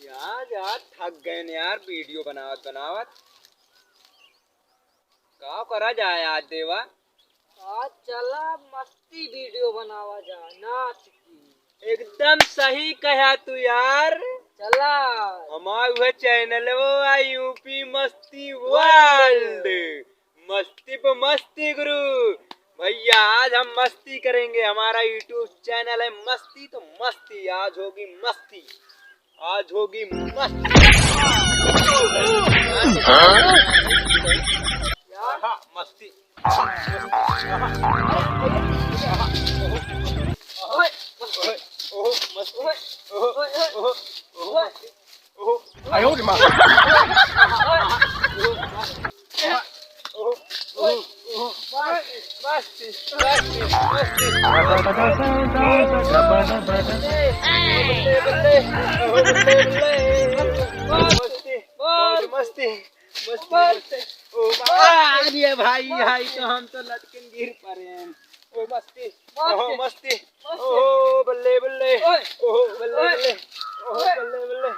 यार थक गए ने यार वीडियो बनावत का करा जाए आज देवा। आज चला मस्ती वीडियो बनावा जा नाच की। एकदम सही कहा तू यार। चला हमारे वह चैनल वो यूपी मस्ती वर्ल्ड, मस्ती पे मस्ती गुरु भैया। आज हम मस्ती करेंगे, हमारा यूट्यूब चैनल है मस्ती तो मस्ती। आज होगी मस्ती, आज होगी मस्ती। हाँ मस्ती। अरे भाई भाई तो हम तो लटकन गिर पड़े हैं। ओ मस्ती, ओहो मस्ती, ओहो बल्ले बल्ले, ओहो बल्ले बल्ले, ओहो बल्ले बल्ले,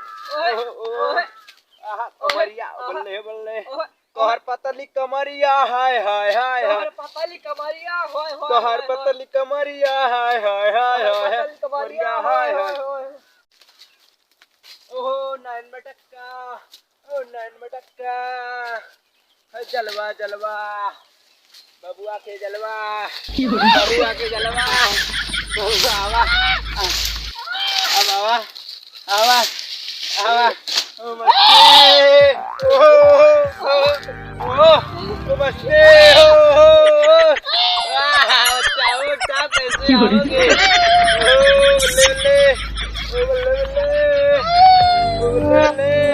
ओहो आहा कमरिया बल्ले बल्ले, तोहर पतली कमरिया हाय हाय हाय, तोहर पतली कमरिया हाय हाय, तोहर पतली कमरिया हाय हाय हाय हाय, कमरिया हाय हाय। ओहो नैन मटक्का, ओ नैन मटक्का, जलवा जलवा बबुआ के जलवा, बबुआ के जलवा, बबुआ आवा, अब आवा आवा आवा। ओ मस्ती, ओ मस्ती, बच्चा कैसे आओगे? बल्ले बल्ले, बल्ले बल्ले, बल्ले बल्ले।